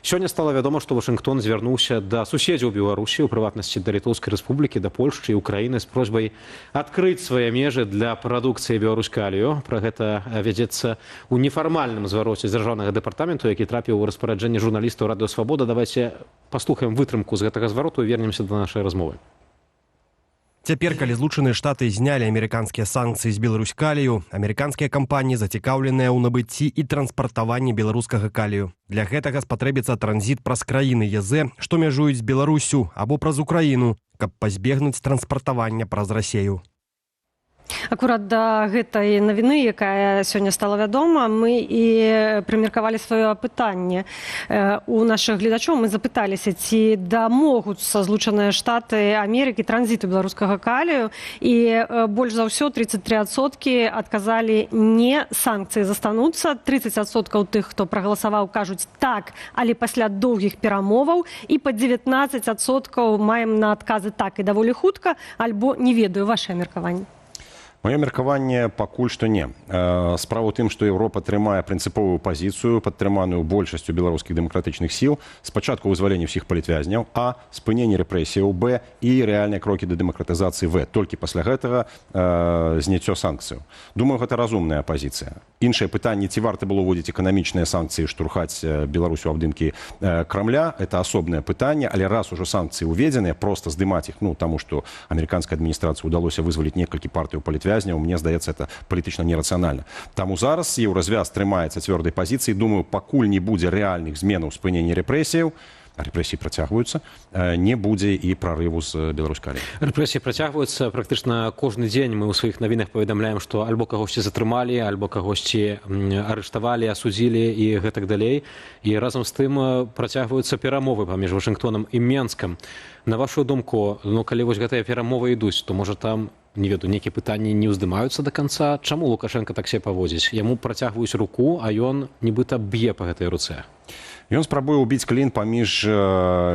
Сёння стала вядома, што Вашынгтон звярнуўся да суседзяў Беларусі, у прыватнасці да Літоўскай рэспублікі, да Польшчы і Украіны з просьбай адкрыць свае межы для прадукцыі беларускай алію. Пра гэта вядзецца ў нефармальным звароце з дзяржаўнага дэпартаменту, які трапіў у распараджэнне журналістаў Радыё Свабода. Давайце паслухаем вытрымку з гэтага звароту і вернемся да нашай размовы. Цяпер, калі Злучаныя Штаты знялі амерыканскія санкцыі з беларускай калію, амерыканскія кампаніі зацікаўленыя ў набыцці і транспартаванні беларускага калію. Для гэтага спатрэбіцца транзіт праз краіны ЕЗ, што мяжуюць з Беларусю, або праз Украіну, каб пазбегнуць транспартавання праз Расею. Акурат да гэтай навіны, якая сёння стала вядома, мы і прымеркавалі сваё апытанне. У нашых гледачоў мы запыталіся, ці дамогуцца Злучаныя Штаты Амерыкі транзіту беларускага калію, і больш за ўсё 33% адказалі не, санкцыі застануцца, 30% тых, хто прагаласаваў, кажуць так, але пасля доўгіх перамоваў, і па 19% маем на адказы так і даволі хутка, альбо не ведаю вашае меркаванне. Маё меркаванне пакуль што не. Справа ў тым, што Еўропа трымае прынцыповую пазіцыю, падтрыманую большасцю беларускіх дэмакратычных сіл. Спачатку вызвалення ўсіх палітвязняў, а спыненне рэпрэсіяў, б, і рэальныя крокі да дэмакратызацыі, в. Толькі пасля гэтага зняццё санкцыяў. Думаю, гэта разумная пазіцыя. Іншае пытанне, ці варта было ўводзіць эканамічныя санкцыі, штурхаць Беларусь у абдымкі Крамля, это асобнае пытанне, але раз ужо санкцыі ўведзеныя, проста здымаць іх, таму што амерыканскай адміністрацыі ўдалося вызваліць некалькі партыяў палітвязняў, мне здаецца, это палітычна нерацыянальна. Таму зараз еўразвяз трымаецца цвёрдай пазіцыі. Думаю, пакуль не будзе рэальных зменаў спынення рэпрэсіяў, а рэпрэсіі працягваюцца, не будзе і прарыву з беларускай аліі. Рэпрэсіі працягваюцца практычна кожны дзень. Мы ў сваіх навінах паведамляем, што альбо кагосьці затрымалі, альбо кагосьці арыштавалі, асудзілі і гэтак далей. І разам з тым працягваюцца перамовы паміж Вашынгтонам і Менскам. На вашу думку, калі вось гэтыя перамовы ідуць, то можа там, не ведаю, нейкія пытанні не ўздымаюцца да канца? Чаму Лукашенко так себе паводзіць? Яму працягваюць руку, а ён нібыта б'е па гэтай руцэ. Ён спрабуе ўбіць клін паміж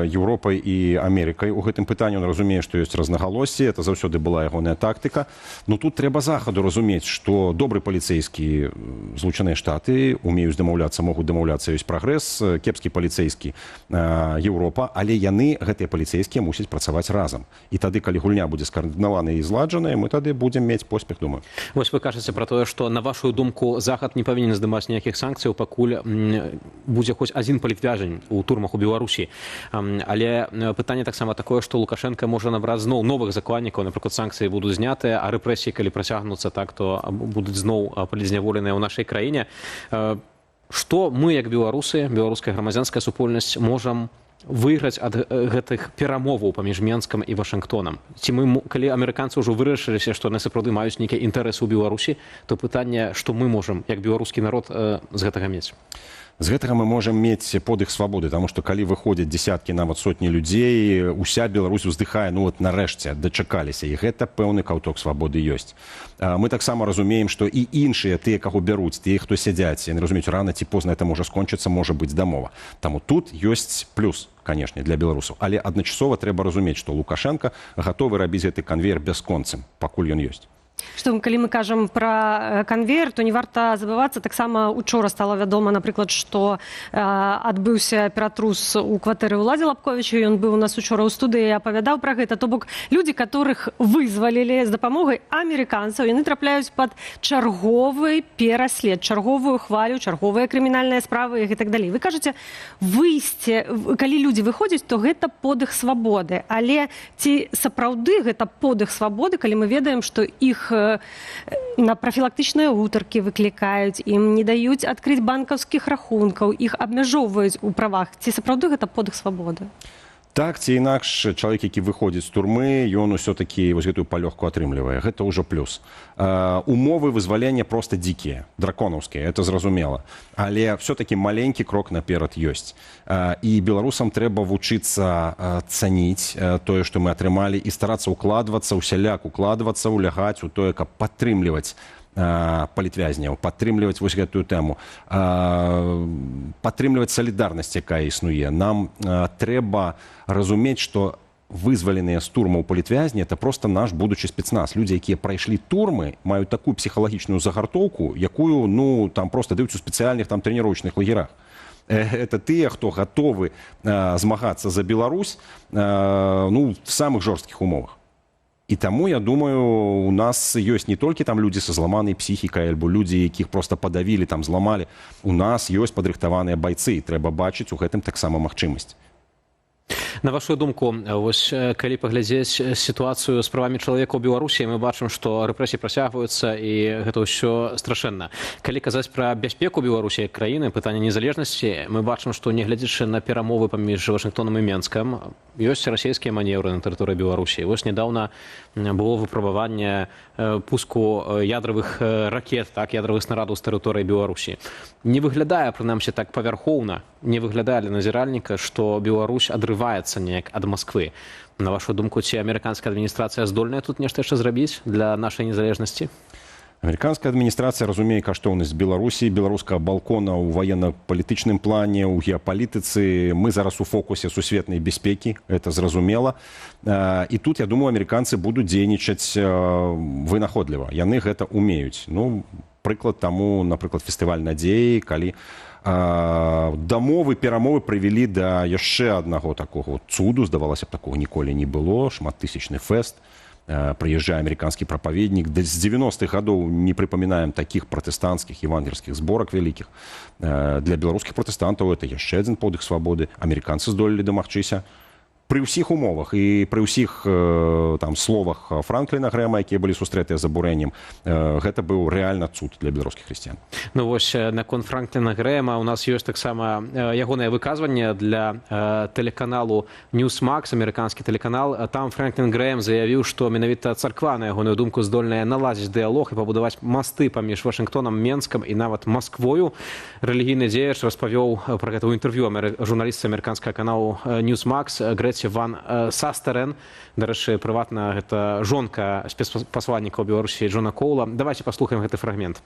Еўропай і Амерыкай. У гэтым пытанні ён разумее, што ёсць рознагалоссі, это заўсёды была ягоная тактыка. Но тут трэба захаду разумець, што добры паліцэйскі Злучаныя Штаты умеюць дамаўляцца, могуць дамаўляцца, ёсць прагрэс, кепскі паліцэйскі Еўропа, але яны, гэтыя паліцэйскія, мусяць працаваць разам. І тады, калі гульня будзе скаардынаваная і зладжаная, мы тады будзем мець поспех, думаю. Вось вы кажаце пра тое, што, на вашу думку, Захад не павінен здымаць ніякіх санкцыяў, пакуль будзе хоць адзін палітвязень у турмах у Беларусі. Але пытанне таксама такое, што Лукашенко можа набраць зноў новых закладнікаў, напрыклад, санкцыі будуць знятыя, а рэпрэсіі, калі працягнуцца так, то будуць зноў палізняволеныя ў нашай краіне. Што мы, як беларусы, беларуская грамадзянская супольнасць, можам выйграць ад гэтых перамоваў паміж Менскам і Вашынгтонам? Ці мы, калі амерыканцы ўжо вырашыліся, што яны сапраўды маюць нейкія інтарэсы ў Беларусі, то пытанне, што мы можам, як беларускі народ, з гэтага мець? З гэтага мы можам мець подых свабоды, таму што калі выходзяць дзесяткі, нават сотні людзей, уся Беларусь уздыхае, нарэшце дачакаліся, і гэта пэўны каўток свабоды ёсць. Мы таксама разумеем, што і іншыя, тыя, каго бяруць, тыя, хто сядзяць, яны разумеюць, рана ці позна это можа скончыцца, можа быць дамова. Таму тут ёсць плюс, канешне, для беларусаў. Але адначасова трэба разумець, што Лукашенко гатовы рабіць гэты канвеер бясконцым, пакуль ён ёсць. Што, калі мы кажам пра канвеер, то не варта забывацца, таксама учора стала вядома, напрыклад, што адбыўся ператрус у кватэры ўладзе Лапковіча, ён быў у нас учора ў студыі і апавядаў пра гэта. То бок, людзі, которых вызвалілі з дапамогай амерыканцаў, яны трапляюць пад чарговы пераслед, чарговую хвалю, чарговыя крымінальныя справы і так далей. Вы кажаце, выйсце, калі людзі выходзяць, то гэта подых свабоды. Але ці сапраўды гэта подых свабоды, калі мы ведаем, што іх на прафілактычныя гутаркі выклікаюць, ім не даюць адкрыць банкаўскіх рахункаў, іх абмяжоўваюць у правах. Ці сапраўды гэта подых свабоды? Так ці інакш, чалавек, які выходзіць з турмы, ён усё-такі вось гэтую палёгку атрымлівае. Гэта ўжо плюс. Умовы вызвалення проста дзікія, драконаўскія, это зразумела. Але все-таки маленькі крок наперад ёсць. І беларусам трэба вучыцца цаніць тое, што мы атрымалі, і старацца укладвацца, усяляк укладвацца, улягаць у тое, каб падтрымліваць палітвязняў, падтрымліваць вось гэтую тэму, падтрымліваць салідарнасць, якая існуе. Нам трэба разумець, што вызваленыя з турмаў палітвязні — это просто наш будучы спецназ. Людзі, якія прайшлі турмы, маюць такую псіхалагічную загартоўку, якую, там просто даюць у спецыяльных трэніровачных лагерах. Это те, кто готовы змагаться за Беларусь в самых жорсткіх умовах. І таму, я думаю, у нас ёсць не толькі там людзі са зламанай псіхікай альбо людзі, якіх проста падавілі, там зламалі. У нас ёсць падрыхтаваныя байцы, і трэба бачыць у гэтым таксама магчымасць. На вашу думку, вось калі паглядзець сітуацыю з правамі чалавека ў Беларусі, мы бачым, што рэпрэсіі працягваюцца і гэта ўсё страшэнна. Калі казаць пра бяспеку Беларусі як краіны, пытанне незалежнасці, мы бачым, што нягледзячы на перамовы паміж Вашынгтонам і Менскам, ёсць расійскія манеўры на тэрыторыі Беларусі. Вось нядаўна было выпрабаванне пуску ядравых ракет, ядравых снарадаў з тэрыторыі Беларусі. Не выглядае, прынамсі, так павярхоўна, не выглядае для назіральніка, што Беларусь адрываецца неяк ад Масквы. На вашу думку, ці амерыканская адміністрацыя здольная тут нешта яшчэ зрабіць для нашай незалежнасці? Амерыканская адміністрацыя разумее каштоўнасць Беларусі, беларускага балкона ў ваенна-палітычным плане, ў геапалітыцы. Мы зараз у фокусе сусветнай бяспекі, это зразумела. І тут, я думаю, амерыканцы будуць дзейнічаць вынаходліва. Яны гэта умеюць. Прыклад таму, напрыклад, фестываль надзеі, калі дамовы, перамовы прывялі да яшчэ аднаго такого цуду, здавалася б, такого ніколі не было, шматтысячны фэст. Прыязджае амерыканскі прапаведнік. З 90-х гадоў не прыпамінаем такіх пратэстанцкіх евангельскіх зборак вялікіх. Для беларускіх пратэстантаў это яшчэ адзін подых свабоды. Амерыканцы здолелі дамагчыся. Пры ўсіх умовах і пры ўсіх словах Франкліна Грэма, якія былі сустрэтыя з абурэннем, гэта быў рэальна цуд для беларускіх хрысціян. Вось наконт Франкліна Грэма у нас ёсць таксама ягонае выказванне для тэлеканалу Newsmax, амерыканскі тэлеканал. Там Франклін Грэм заявіў, што менавіта царква, на ягоную думку, здольная наладзіць дыялог і пабудаваць масты паміж Вашынгтонам, Менскам і нават Масквою. Рэлігійны дзеяч распавёў пра гэта ў інтэрв'ю журналістцы амерыканскага каналу Newsmax Ван Састерен. Дарэчы, прыватна гэта жонка спецпасланніка ў Беларусі Джона Коула. Давайте паслухаем гэты фрагмент.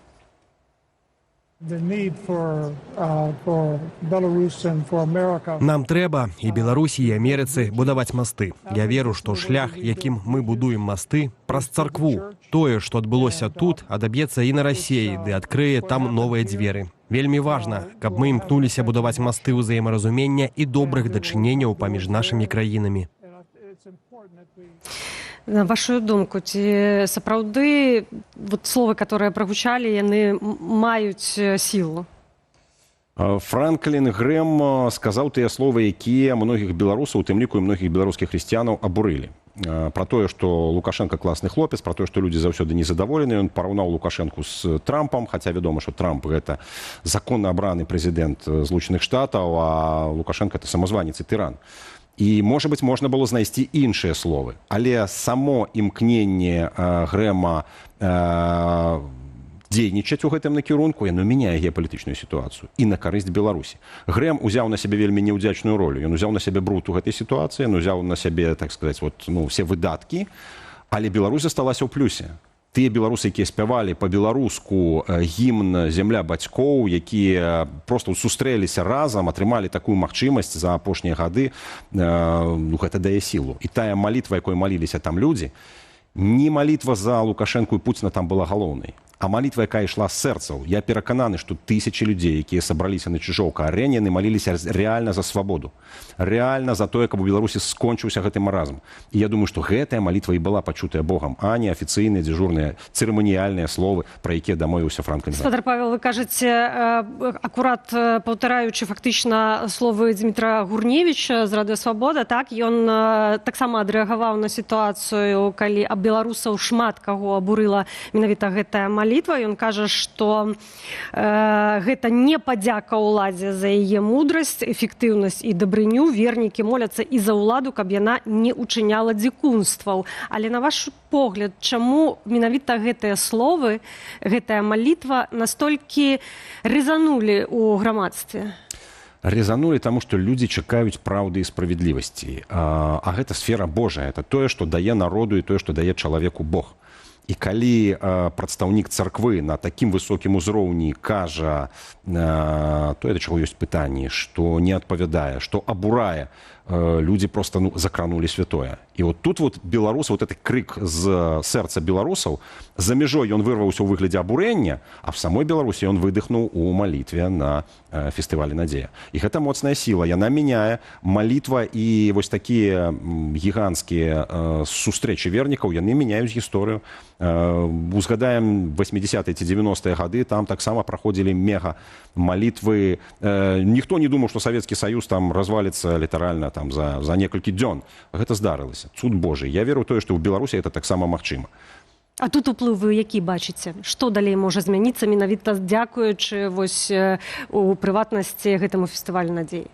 Нам трэба і Беларусі, і Амерыцы будаваць масты. Я веру, што шлях, якім мы будуем масты, праз царкву. Тое, што адбылося тут, адаб'ецца і на Расіі, ды адкрые там новыя дзверы. Вельмі важна, каб мы імкнуліся будаваць масты ўзаемаразумення і добрых дачыненняў паміж нашымі краінамі. На вашу думку, ці сапраўды словы, которые прагучалі, яны маюць сілу? Франклін Грэм сказаў тыя словы, якія многіх беларусаў, у тым ліку і многіх беларускіх хрысціянаў абурылі. Про тое, што Лукашенко класны хлопец, про тое, што людзі заўсёды незадаволены. Ён параўнаў Лукашенку з Трампам, хаця вядома, што Трамп гэта законна абраны прэзідэнт Злучаных Штатаў, а Лукашенко это самазванец і тыран. І, можа быць, можна было знайсці іншыя словы. Але само імкненне Грэма дзейнічаць у гэтым накірунку, яно мяняе геапалітычную сітуацыю і на карысць Беларусі. Грэм узяў на сябе вельмі неўдзячную ролю. Ён узяў на сябе бруд у гэтай сітуацыі, ён узяў на сябе, так сказаць, все выдаткі, але Беларусь засталася ў плюсе. Тыя беларусы, якія спявалі па-беларуску гімн «Зямля бацькоў», якія проста сустрэліся разам, атрымалі такую магчымасць за апошнія гады, гэта дае сілу. І тая малітва, якой маліліся там людзі, не малітва за Лукашенку і Пуціна там была галоўнай, а малітва, якая ішла з сэрцаў. Я перакананы, што тысячы людзей, якія сабраліся на Чыжоўка-арэне, яны маліліся рэальна за свабоду. Рэальна за тое, каб у Беларусі скончыўся гэты маразм. І я думаю, што гэтая малітва і была пачутая Богам, а не афіцыйныя, дзяжурныя, цырыманіяльныя словы, пра якія дамовіўся Франклін Грэм. Спадар Павел, вы кажаце, акурат паўтараючы фактычна словы Дмітра Гурневіча з Радыё Свабода, так, ён таксама адрэагаваў на сітуацыю, калі беларусаў шмат каго абурыла менавіта гэтая малітва. Ён кажа, што гэта не падзяка ўладзе за яе мудрасць, эфектыўнасць і дабрыню. Вернікі моляцца і за ўладу, каб яна не учыняла дзікунстваў. Але на ваш погляд, чаму менавіта гэтыя словы, гэтая малітва настолькі рэзанулі ў грамадстве? Рэзанулі, таму што людзі чакаюць праўды і справядлівасці. А гэта сфера Божая, это тое, што дае народу і тое, што дае чалавеку Бог. І калі прадстаўнік царквы на такім высокім узроўні кажа тое, да чаго ёсць пытанні, што не адпавядае, што абурае, людзі проста закранулі святое. І от тут вот беларусы, вот этот крик з сэрца беларусаў, за мяжой ён вырваўся ў выглядзе абурэння, а в самой Беларусі ён выдыхнуў у малітве на фестывалі «Надзея». І гэта моцная сіла. Яна мяняе малітва і вось такія гіганцкія сустрэчы вернікаў, яны мяняюць гісторыю. Узгадаем 80-е ці 90-е гады, там таксама праходзілі мега малітвы. Ніхто не думаў, што Савецкі Саюз там разваліцца літаральна там, за некалькі дзён. Гэта здарылася. Цуд Божий. Я веру ў тое, што ў Беларусі гэта таксама магчыма. А тут уплывы які бачыце? Што далей можа змяніцца менавіта дзякуючы вось у прыватнасці гэтаму фестывалю «Надзеі»?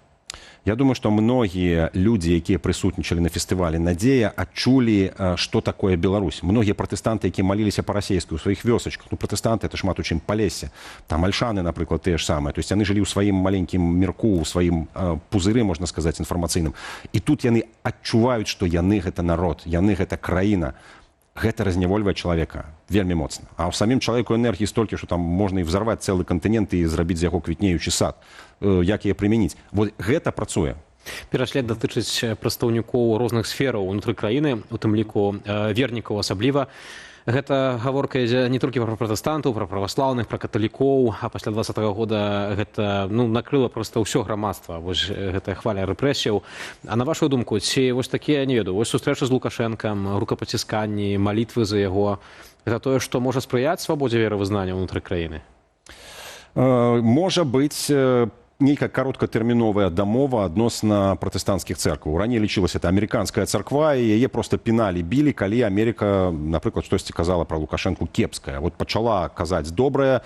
Я думаю, што многія людзі, якія прысутнічалі на фестывалі «Надзея», адчулі, што такое Беларусь. Многія пратэстанты, якія маліліся па-расейску ў сваіх вёсачках. Ну, пратэстанты — это шмат у чым Палессе. Там альшаны, напрыклад, тыя ж самыя. То есть яны жылі ў сваім маленькім мірку, ў сваім пузыры, можна сказаць, інфармацыйным. І тут яны адчуваюць, што яны — гэта народ, яны — гэта краіна. Гэта разнявольвае чалавека вельмі моцна. А ў самім чалавеку энергіі столькі, што там можна і взарваць цэлы кантынент і зрабіць з яго квітнеючы сад. Як яе прымяніць? Вот гэта працуе. Перашлед датычыць прадстаўнікоў розных сфераў унутры краіны, у тым ліку вернікаў асабліва. Гэта гаворка ідзе не толькі пра пратэстантаў, пра праваслаўных, пра каталікоў, а пасля 20-го года гэта накрыла проста ўсё грамадства, вось гэтая хваля рэпрэсіяў. А на вашу думку, ці вось такія, не ведаю, вось сустрэчы з Лукашэнкам, рукапацісканні, малітвы за яго, гэта тое, што можа спрыяць свабодзе веравызнання ўнутры краіны? Можа быць нейкая кароткатэрміновая дамова адносна пратэстанцкіх цэркваў. Раней лічылася это амерыканская царква, і яе проста піналі, білі, калі Амерыка, напрыклад, штосьці казала пра Лукашэнку кепскае. Вот пачала казаць добрае,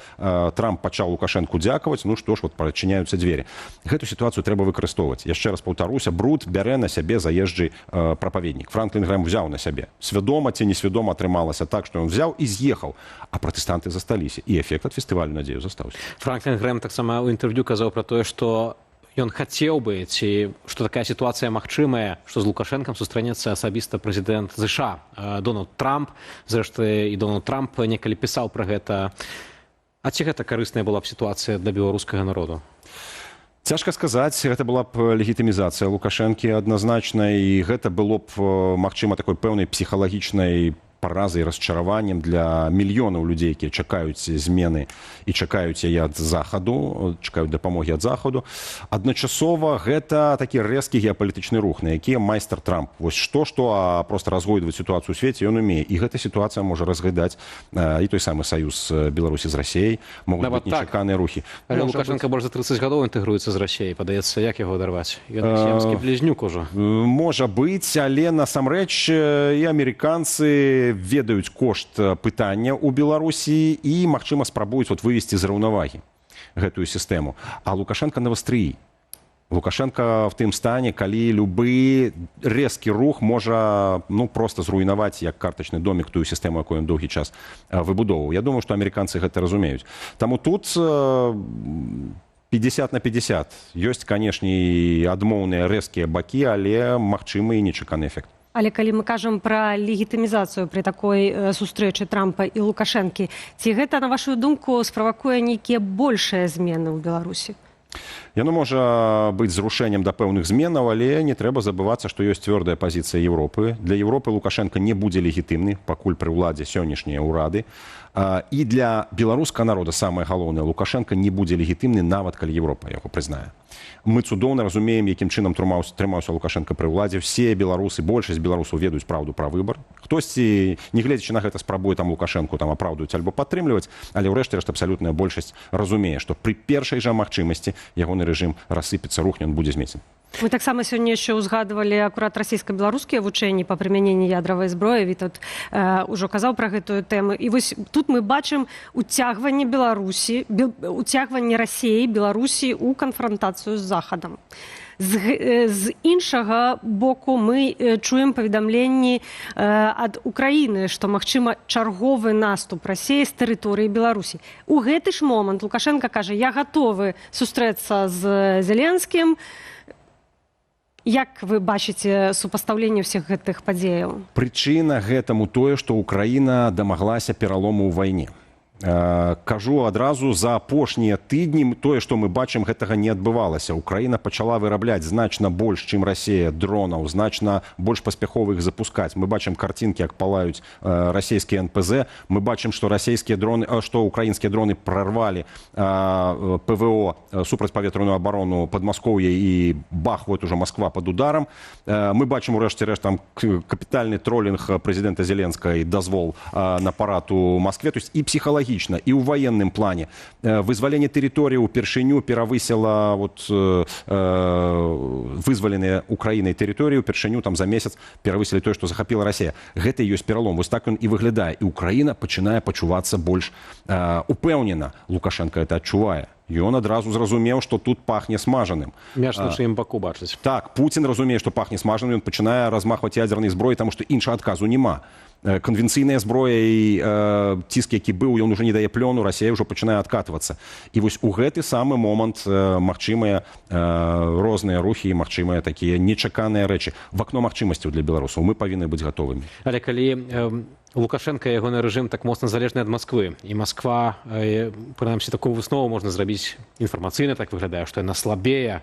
Трамп пачаў Лукашэнку дзякаваць, ну што ж, вот прачыняюцца дзверы. Гэту сітуацыю трэба выкарыстоўваць. Яшчэ раз паўтаруся, бруд бярэ на сябе заезджы прапаведнік. Франклін Грэм взяў на сябе. Свядома ці несвядома атрымалася так, што ён взяў і з'ехаў, а пратэстанты засталіся. І эфект ад фестывалю «Надзею» застаўся. Франклін Грэм таксама ў інтэрв'ю казаў пра тое, што ён хацеў бы, ці што такая сітуацыя магчымая, што з Лукашэнкам сустранецца асабіста прэзідэнт ЗША Дональд Трамп. Зрэшты, і Дональд Трамп некалі пісаў пра гэта. А ці гэта карысная была б сітуацыя для беларускага народу? Цяжка сказаць, гэта была б легітымізацыя Лукашэнкі адназначна, і гэта было б, магчыма, такой пэўнай псіхалагічнай паразай, расчараваннем для мільёнаў людзей, якія чакаюць змены і чакаюць яе ад захаду, чакаюць дапамогі ад захаду. Адначасова гэта такі рэзкі геапалітычны рух, на які майстар Трамп. Вось што, а проста разгойдваць сітуацыю ў свеце ён умее. І гэта сітуацыя можа разгадаць і той самы саюз Беларусі з Расіяй, могуць быць нечаканыя рухі. Але Лукашенко больш за 30 гадоў інтэгруецца з Расіяй. Падаецца, як яго адарваць? Ён сіямскі блізнюк ужо. Можа быць, але насамрэч і амерыканцы ведаюць кошт пытання ў Беларусі і, магчыма, спрабуюць вывесці з раўнавагі гэтую сістэму. А Лукашенко навастрыі. Лукашенко в тым стане, калі любы рэзкі рух можа проста зруйнаваць як картачны домік тую сістэму, якую ён доўгі час выбудоўваў. Я думаю, што амерыканцы гэта разумеюць. Таму тут 50 на 50. Ёсць, канешне, адмоўныя рэзкія бакі, але магчымы і нечаканы эфект. Але калі мы кажам пра легітымізацыю пры такой сустрэчы Трампа і Лукашэнкі, ці гэта, на вашу думку, справакуе нейкія большыя змены ў Беларусі? Яно можа быць зрушэннем да пэўных зменаў, але не трэба забывацца, што ёсць цвёрдая пазіцыя Еўропы. Для Еўропы Лукашенко не будзе легітымны, пакуль пры ўладзе сённяшнія ўрады. І для беларускага народа самае галоўнае, Лукашенко не будзе легітымны, нават калі Еўропа яго прызнае. Мы цудоўна разумеем, якім чынам трымаўся Лукашенко пры ўладзе. Все беларусы, большасць беларусаў ведаюць праўду пра выбар. Хтосьці, не гледзячы на гэта, спрабуе там Лукашенку апраўдваць альбо падтрымліваць, але ўрэшце рэшт абсалютная большасць разумее, што пры першай жа магчымасці ягоны рэжым рассыпецца, рухне, ён будзе змецен. Мы таксама сёння яшчэ ўзгадвалі акурат расійска-беларускія вучэнні па прымяненні ядравай зброі. Вітаўт ужо казаў пра гэтую тэму. І вось тут мы бачым уцягванне Расіі, Беларусі ў канфрантацыю з Захадам. З іншага боку мы чуем паведамленні ад Украіны, што магчыма чарговы наступ Расіі з тэрыторыі Беларусі. У гэты ж момант Лукашенко кажа: я гатовы сустрэцца з Зеленскім. Як вы бачыце супастаўленне ўсіх гэтых падзеяў? Прычына гэтаму тое, што Украіна дамаглася пералому ў вайне. Кажу адразу, за апошнія тыдні тое, што мы бачым, гэтага не адбывалася. Украіна пачала вырабляць значна больш, чым Расія, дронаў, значна больш паспяхова іх запускаць. Мы бачым карцінкі, як палаюць расійскія НПЗ. Мы бачым, што украінскія дроны прарвалі ПВО, супрацьпаветраную абарону Падмаскоўя, і бах, вот уже Москва под ударом. Мы бачым, у рэшце-рэшт, там капітальны тролінг прэзідэнта Зеленскага і дазвол на парад у Москве. То есть і псіхалагічна, і ў военным плане. Вызваленне тэрыторыі ўпершыню перавысіла вызваленыя Украінай тэрыторыі ўпершыню там за месяц перавысілі тое, што захапіла Расія. Гэта і ёсць пералом. Вось так ён і выглядае. І Украіна пачынае пачувацца больш упэўнена. Лукашенко это адчувае. Ён адразу зразумеў, што тут пахне смажаным. Мяч на чыім баку бачыць. Так, Пуцін разумее, што пахне смажаным, ён пачынае размахваць ядзернай зброі, таму што іншага адказу няма. Конвенцыйная зброя і ціск, які быў, ён уже не дае плёну, Расія ўжо пачынае адкатвацца. І вось у гэты самы момант магчымыя розныя рухі і магчымыя такія нечаканыя рэчы. В акно магчымасцяў для беларусаў мы павінны быць гатовымі. Але калі Лукашенко і ягоны рэжым так моцна залежны ад Москвы, і Москва, прынамсі, такую выснову можна зрабіць інфармацыйна, так выглядае, што яна слабее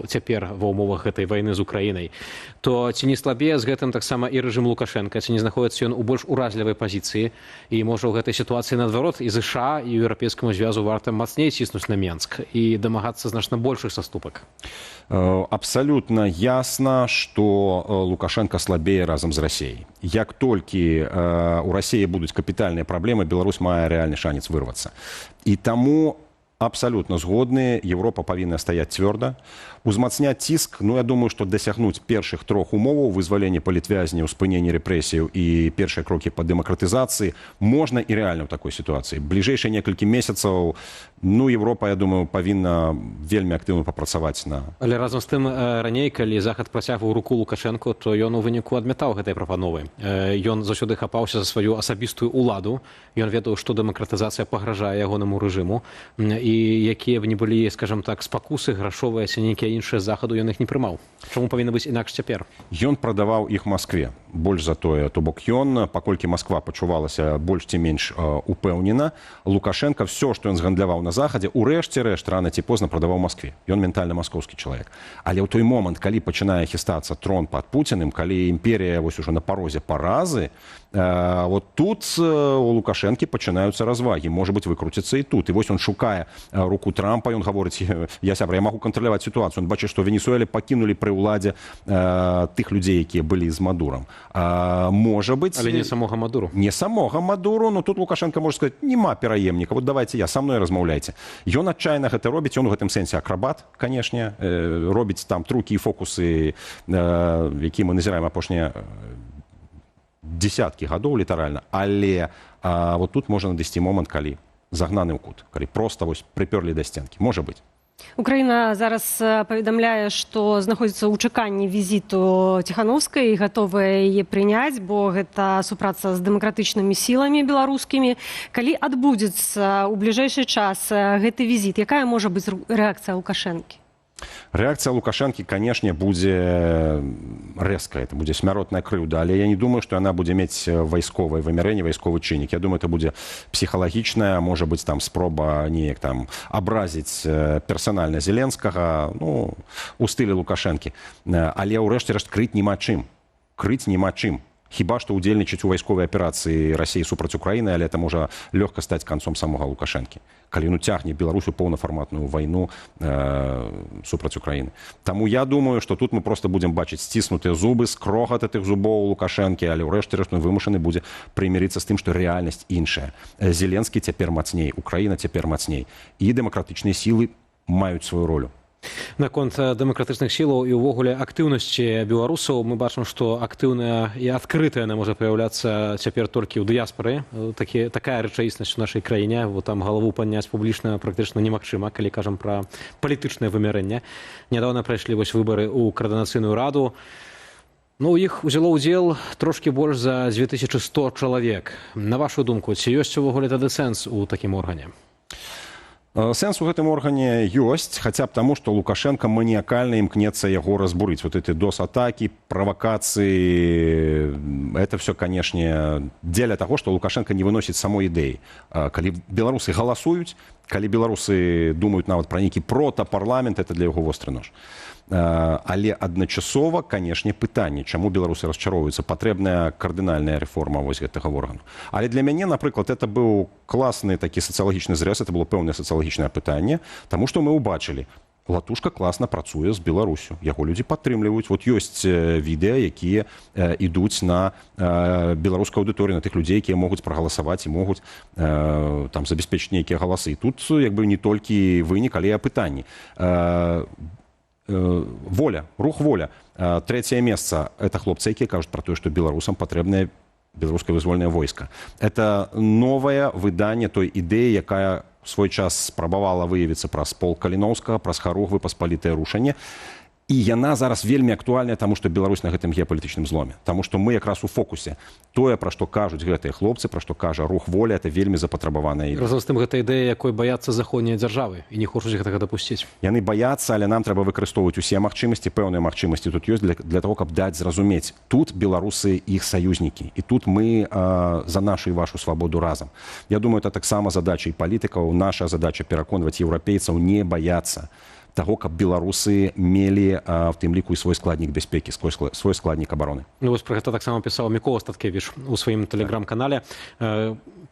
цяпер ва ўмовах гэтай вайны з Украінай, то ці не слабее з гэтым таксама і рэжым Лукашенка, ці не знаходіцца ён у больш уразлівай пазіцыі, і можа ў гэтай сітуацыі наадварот і ЗША, і Еўрапейскаму звязу варта мацней ціснуць на Менск і дамагацца значна большых саступак? Абсолютно ясно, что Лукашенко слабее разом з Расіяй. Як толькі у Расіі будуць капітальныя праблемы, Беларусь мае рэальны шанец вырвацца. І таму абсолютно згодны, Европа павінна стаяць цвёрда, узмацняць ціск. Ну, я думаю, што дасягнуць першых трох умоваў, вызвалення палітвязняў, спынення рэпрэсіяў і першыя крокі па дэмакратызацыі можна і рэальна ў такой сітуацыі. Бліжэйшыя некалькі месяцаў, ну, Европа, я думаю, павінна вельмі актыўна папрацаваць на... Але разам з тым, раней, калі Захад працягваў руку Лукашенко, то ён у выніку адмятаў гэтай прапановы. Ён заўсёды хапаўся за сваю асабістую ўладу. Ён ведаў, што дэмакратызацыя пагражае ягонаму рэжыму, і якія б не былі, скажем так, спакусы, грашовыя, ці нейкія іншыя захаду, ён іх не прымаў. Чаму павінна быць інакш цяпер? Ён прадаваў іх Маскве. Больш за тое, то бок ён, паколькі Масква пачувалася больш ці менш упэўнена, Лукашенко все, што ён згандляваў на захадзе, у рэшце-рэшт рана ці позна прадаваў Маскве. Ён ментальна маскоўскі чалавек. Але ў той момант, калі пачынае хістацца трон пад Пуціным, калі імперія вось ужо на парозе паразы, вот тут у Лукашэнкі пачынаюцца развагі. Можа быць, выкруціцца і тут. І вось ён шукае руку Трампа, ён гаворыць, я магу кантраляваць сітуацыю. Он бачыць, што Венесуэле пакінулі пры ўладзе тых людзей, якія былі з Мадурам. Можа быць... Але не самога Мадуру. Не самога Мадуру, но тут Лукашенко можа сказаць, нема пераемніка, вот давайте я, са мной размаўляйце. Ён адчайна гэта робіць, ён у гэтым сэнсе акрабат, канешне, робіць там трукі і фокусы, які мы назіраем апошнія десяткі гадоў літаральна, але вот тут можа надысці момант, калі загнаны ў кут, калі проста вось прыпёрлі да сценкі. Можа быць. Украіна зараз паведамляе, што знаходзіцца ў чаканні візіту Ціхановскай і гатовая яе прыняць, бо гэта супраца з дэмакратычнымі сіламі беларускімі. Калі адбудзецца ў бліжэйшы час гэты візіт, якая можа быць рэакцыя Лукашэнкі? Рэакцыя Лукашэнкі, канешне, будзе рэзкая, это будзе смяротная крыўда, але я не думаю, што яна будзе мець вайсковае вымярэнне, вайсковы чыннік. Я думаю, это будзе псіхалагічная, можа быць, там спроба неяк там абразіць персанальна Зеленскага, ну, у стылі Лукашэнкі. Але ўрэшце рэшт крыць няма чым. Крыць няма чым. Хіба што ўдзельнічаць у вайсковай аперацыі Расіі супраць Украіны, але это можа лёгка стаць канцом самога Лукашэнкі. Калі цягне Беларусь у паўнафарматную вайну супраць Украіны. Таму я думаю, што тут мы проста будзем бачыць сціснутыя зубы, скрогат гэтых зубоў Лукашэнкі, але ўрэшце рэшт вымушаны будзе прымірыцца з тым, што рэальнасць іншая. Зеленскі цяпер мацней, Украіна цяпер мацней. І дэмакратычныя сілы маюць сваю ролю. Наконт дэмакратычных сілаў і ўвогуле актыўнасці беларусаў мы бачым, што актыўная і адкрытая яна можа праяўляцца цяпер толькі ў дыяспары. Такая рэчаіснасць у нашай краіне, бо там галаву падняць публічна практычна немагчыма, калі кажам пра палітычнае вымярэнне. Нядаўна прайшлі вось выбары ў Каардынацыйную раду. Ну, у іх узяло ўдзел трошкі больш за 2100 чалавек. На вашу думку, ці ёсць увогуле тады сэнс у такім органе? Сэнс у гэтым органе ёсць, хаця б таму, што Лукашенко маніякальна імкнецца яго разбурыць. Вот эти DOS-атакі, правакацыі, это все, канешне, дзеля таго, што Лукашенко не выносіць самой ідэі. Калі беларусы галасуюць, калі беларусы думаюць нават пра нейкі протапарламент, это для яго востры нож. Але адначасова, канешне, пытанне, чаму беларусы расчароўваюцца, патрэбная кардынальная рэформа вось гэтага органу. Але для мяне, напрыклад, это быў класны такі сацыялагічны зрэз, это было пэўнае сацыялагічнае пытанне, таму што мы ўбачылі, Латушка класна працуе з Беларусю, яго людзі падтрымліваюць. Вот ёсць відэа, якія ідуць на беларускую аўдыторыю, на тых людзей, якія могуць прагаласаваць і могуць там забяспечыць нейкія галасы. І тут як бы не толькі вынік, але і пытанні. Воля, рух воля. Трэцяе месца – это хлопцы, якія кажуць пра тое, што беларусам патрэбнае беларускае вызвольнае войска. Это новае выданне той ідэі, якая в свой час спрабавала выявіцца праз полк Каліноўскага, праз Харугвы, паспалітае рушанне. І яна зараз вельмі актуальная, таму што Беларусь на гэтым геапалітычным зломе. Таму што мы якраз у фокусе. Тое, пра што кажуць гэтыя хлопцы, пра што кажа рух воля, это вельмі запатрабаваная ідэя. Разам з тым, гэта ідэя, якой баяцца заходнія дзяржавы і не хочуць гэтага дапусціць. Яны баяцца, але нам трэба выкарыстоўваць усе магчымасці, пэўныя магчымасці тут ёсць для того, каб даць зразумець. Тут беларусы іх саюзнікі. І тут мы за нашу і вашу свабоду разам. Я думаю, это таксама задача і палітыкаў. Наша задача пераконваць еўрапейцаў не баяцца того, каб беларусы мелі в тым ліку і свой складнік бяспекі, свой складнік абароны. Ну, вось пра гэта таксама пісаў Мікола Статкевіч у сваім тэлеграм-канале,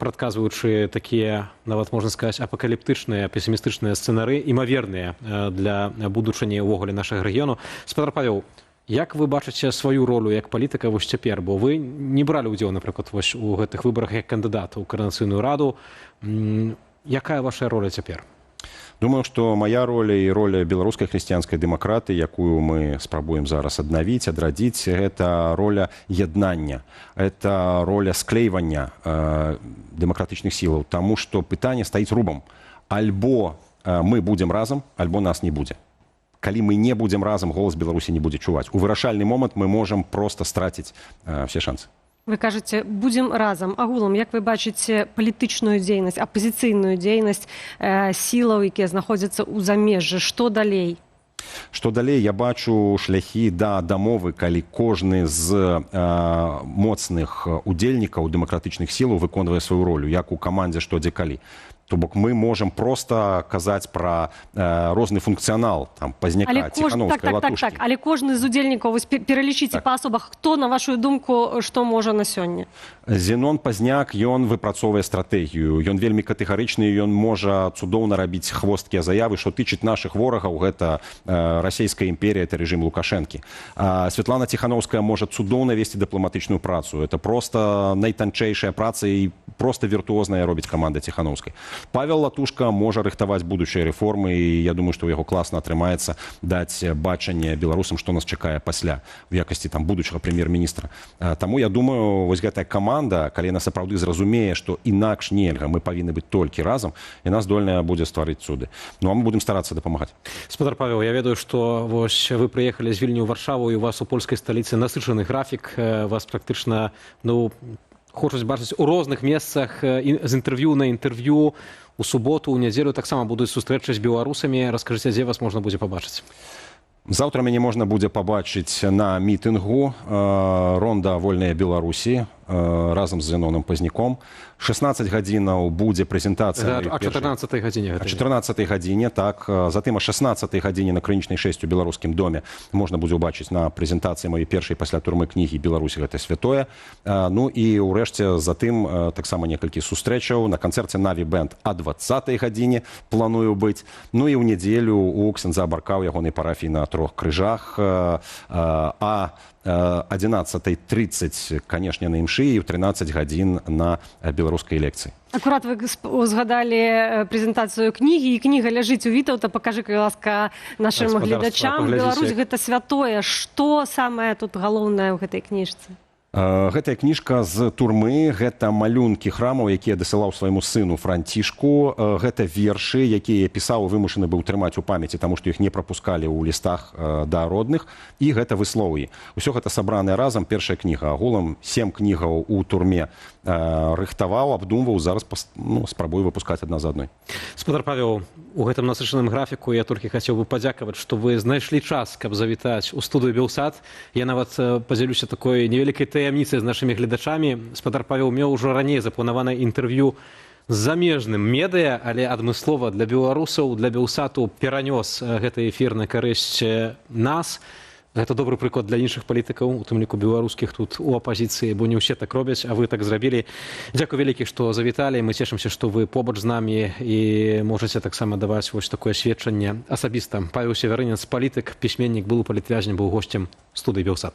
прадказваючы такія, нават можна сказаць, апакаліптычныя, песімістычныя сцэнары, імаверныя для будучыні ўвогуле нашага рэгіёну. Спадар Павел, як вы бачыце сваю ролю як палітыка вось цяпер? Бо вы не бралі ўдзел, напрыклад, вось у гэтых выбарах як кандыдат у Коордынацыйную раду. Якая ваша роля цяпер? Думаю, што моя роля і роля беларускай хрысціянскай дэмакраты, якую мы спрабуем зараз аднавіць, адрадзіць, гэта роля яднання, это роля склейвання дэмакратычных сілаў, таму што пытанне стаіць рубам. Альбо мы будзем разам, альбо нас не будзе. Калі мы не будзем разам, голас Беларусі не будзе чуваць. У вырашальны момант мы можам проста страціць все шансы. Вы кажаце, будзем разам. Агулам, як вы бачыце палітычную дзейнасць, апазіцыйную дзейнасць сілаў, якія знаходзяцца ў замежжы? Што далей? Што далей, я бачу шляхі да дамовы, калі кожны з моцных удзельнікаў дэмакратычных сілаў выконвае сваю ролю, як у камандзе што дзе калі. То бок мы можам проста казаць пра розны функцыянал Пазняка, Ціханаўскай, Латушкі. Але кожны з удзельнікаў, вы пералічыце па асобах, хто, на вашу думку, што можа на сёння? Зенон Пазняк, ён выпрацоўвае стратэгію, ён вельмі катэгарычны, ён можа цудоўна рабіць хвосткія заявы, што тычыць нашых ворагаў, гэта расійская імперія, это рэжым Лукашэнкі. Святлана Ціханаўская можа цудоўна весці дыпламатычную працу, это проста найтанчэйшая праца і проста віртуозная робіць каманда Ціханаўскай. Павел Латушка можа рыхтаваць будучыя рэформы, і я думаю, што ў яго класна атрымаецца даць бачанне беларусам, што нас чакае пасля в якасці будучага прэм'ер-міністра. Таму я думаю, вось гэтая каманда, калі яна сапраўды зразумее, што інакш нельга, мы павінны быць толькі разам, яна здольная будзе стварыць цуды. Ну а мы будзем старацца дапамагаць. Спадар Павел, я ведаю, што вось вы прыехалі з Вільні ў Варшаву, і у вас у польскай сталіцы насычаны графік, вас практычна, хочуць бачыць у розных месцах з інтэрв'ю на інтэрв'ю. У суботу, у нядзелю таксама будуць сустрэчы з беларусамі. Раскажыце, дзе вас можна будзе пабачыць? Заўтра мяне можна будзе пабачыць на мітынгу Ронда Вольныя Беларусі разам з Зеноном Пазняком. 16 гадзінаў будзе прэзентацыя. А 14 гадзіне? А 14 гадзіне, так. Затым о 16 гадзіне на Крынічнай 6 у Беларускім доме можна будзе ўбачыць на прэзентацыі маёй першай пасля турмы кнігі «Беларусь – гэта святое». Ну і ўрэшце затым таксама некалькі сустрэчаў. На канцэрце «Наві Бэнд» о 20 гадзіне планую быць. Ну і ў нядзелю у ксяндза Барка ў ягонай парафіі на Трох Крыжах. А 11:30, канешне, на імшы, і ў 13 гадзін на беларускай лекцыі. Акурат вы згадалі прэзентацыю кнігі, і кніга ляжыць у Вітаўта. Пакажы, калі ласка, нашым гледачам. Беларусь – гэта святое. Што самае тут галоўнае ў гэтай кніжцы? Гэтая кніжка з турмы, гэта малюнкі храмаў, якія дасылаў свайму сыну Францішку. Гэта вершы, якія пісаў, вымушаны быў трымаць у памяці, таму што іх не прапускалі ў лістах да родных. І гэта выслоўі. Усё гэта сабранае разам, першая кніга. Агулам 7 кнігаў у турме рыхтаваў, абдумваў, зараз спрабую выпускаць адна за адной. Спадар Павел, у гэтым насычаным графіку я толькі хацеў бы падзякаваць, што вы знайшлі час, каб завітаць у студыю Белсат. Я нават падзялюся такой невялікай таямніцай з нашымі гледачамі. Спадар Павел меў ужо раней запланаванае інтэрв'ю з замежным медыа, але адмыслова для беларусаў, для Белсату перанёс гэты эфір на карысць нас. Гэта добры прыклад для іншых палітыкаў, у тым ліку беларускіх тут у апазіцыі, бо не ўсе так робяць, а вы так зрабілі. Дзякуй вялікі, што завіталі. Мы цешымся, што вы побач з намі і можаце таксама даваць вось такое сведчанне асабіста. Павел Северынец, палітык, пісьменнік, былы палітвязень, быў госцем студыі Белсат.